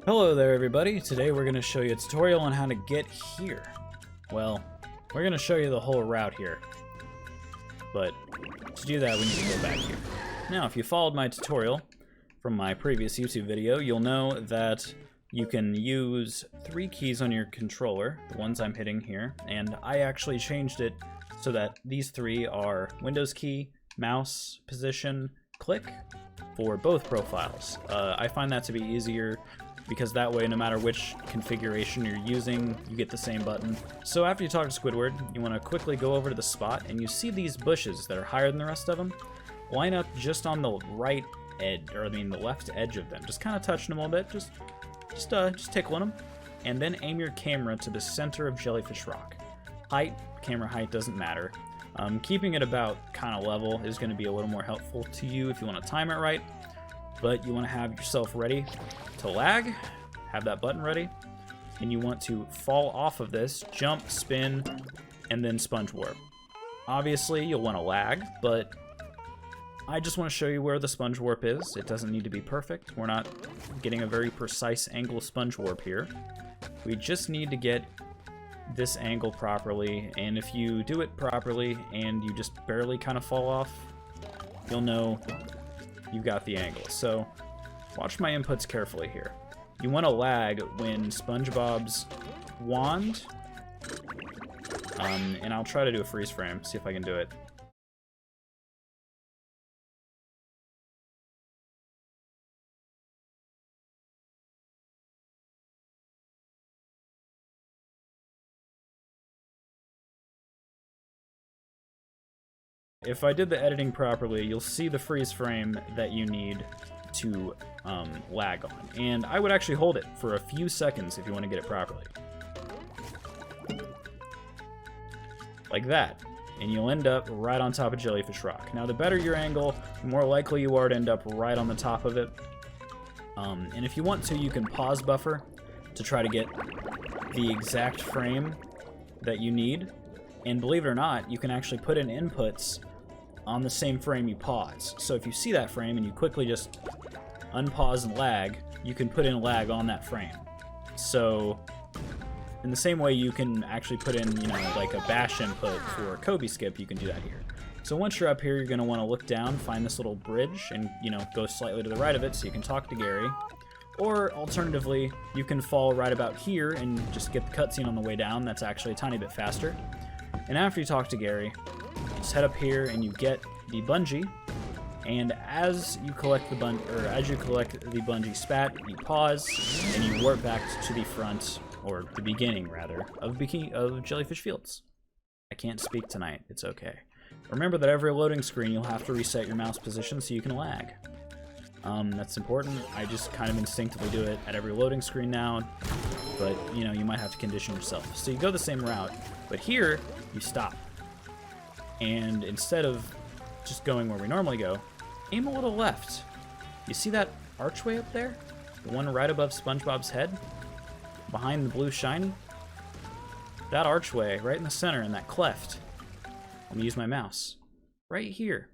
Hello there everybody, today we're going to show you a tutorial on how to get here. Well, we're going to show you the whole route here, but to do that we need to go back here. Now if you followed my tutorial from my previous YouTube video, you'll know that you can use 3 keys on your controller, the ones I'm hitting here, and I actually changed it so that these 3 are Windows key, mouse position, click for both profiles. I find that to be easier because that way, no matter which configuration you're using, you get the same button. So after you talk to Squidward, you want to quickly go over to the spot, and you see these bushes that are higher than the rest of them. Line up just on the right edge, or I mean the left edge of them. Just kind of touching them a little bit, just tickling them, and then aim your camera to the center of Jellyfish Rock. Camera height doesn't matter. Keeping it about kind of level is going to be a little more helpful to you if you want to time it right. But you want to have yourself ready to lag, have that button ready, and you want to fall off of this, jump, spin, and then sponge warp. Obviously, you'll want to lag, but I just want to show you where the sponge warp is. It doesn't need to be perfect. We're not getting a very precise angle sponge warp here. We just need to get this angle properly, and if you do it properly and you just barely kind of fall off, you'll know you've got the angle. So watch my inputs carefully here. You want to lag when SpongeBob's wand, and I'll try to do a freeze frame, see if I can do it. If I did the editing properly, you'll see the freeze frame that you need to lag on. And I would actually hold it for a few seconds if you want to get it properly. Like that. And you'll end up right on top of Jellyfish Rock. Now the better your angle, the more likely you are to end up right on the top of it. And if you want to, you can pause buffer to try to get the exact frame that you need. And believe it or not, you can actually put in inputs on the same frame you pause. So if you see that frame and you quickly just unpause and lag, you can put in lag on that frame. So in the same way you can actually put in, like a bash input for Kobe skip, you can do that here. So once you're up here, you're going to want to look down, find this little bridge, and go slightly to the right of it so you can talk to Gary. Or alternatively, you can fall right about here and just get the cutscene on the way down. That's actually a tiny bit faster. And after you talk to Gary, just head up here and you get the bungee. And as you collect the bungee spat, you pause and you warp back to the front, or the beginning rather, of Jellyfish Fields. I can't speak tonight. It's okay. Remember that every loading screen you'll have to reset your mouse position so you can lag. That's important. I just kind of instinctively do it at every loading screen now, but you might have to condition yourself. So you go the same route, but here you stop. And instead of just going where we normally go, aim a little left. You see that archway up there? The one right above SpongeBob's head? Behind the blue shiny? That archway, right in the center, in that cleft. I'm gonna use my mouse. Right here.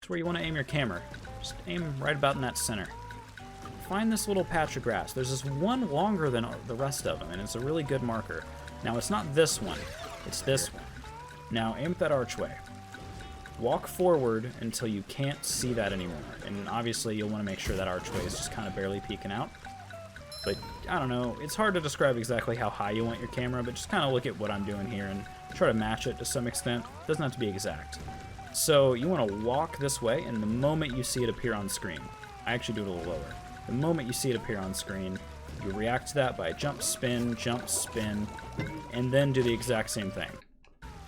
That's where you want to aim your camera. Just aim right about in that center. Find this little patch of grass. There's this one longer than the rest of them, and it's a really good marker. Now, it's not this one. It's this one. Now, aim at that archway. Walk forward until you can't see that anymore. And obviously, you'll want to make sure that archway is just kind of barely peeking out. But, I don't know. It's hard to describe exactly how high you want your camera, but just kind of look at what I'm doing here and try to match it to some extent. It doesn't have to be exact. So, you want to walk this way, and the moment you see it appear on screen, I actually do it a little lower. The moment you see it appear on screen, you react to that by jump, spin, and then do the exact same thing.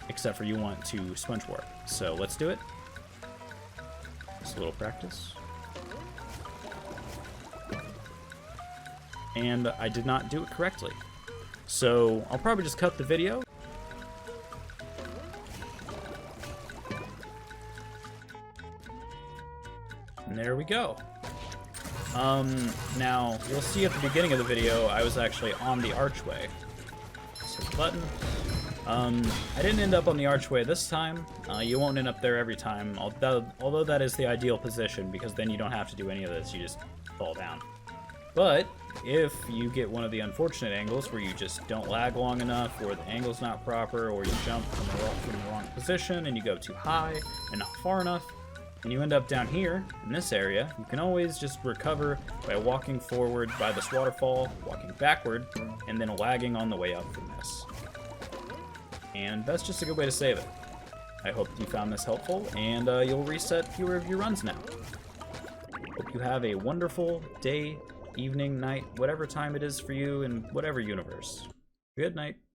Except for you want to sponge warp. So let's do it. Just a little practice. And I did not do it correctly. So I'll probably just cut the video. And there we go. Now, you'll see at the beginning of the video, I was actually on the archway. Just hit the button. I didn't end up on the archway this time. You won't end up there every time, although that is the ideal position, because then you don't have to do any of this, you just fall down. But if you get one of the unfortunate angles where you just don't lag long enough, or the angle's not proper, or you jump from the wrong position and you go too high and not far enough, and you end up down here in this area, you can always just recover by walking forward by this waterfall, walking backward, and then lagging on the way up from this. And that's just a good way to save it. I hope you found this helpful, and you'll reset fewer of your runs now. Hope you have a wonderful day, evening, night, whatever time it is for you in whatever universe. Good night.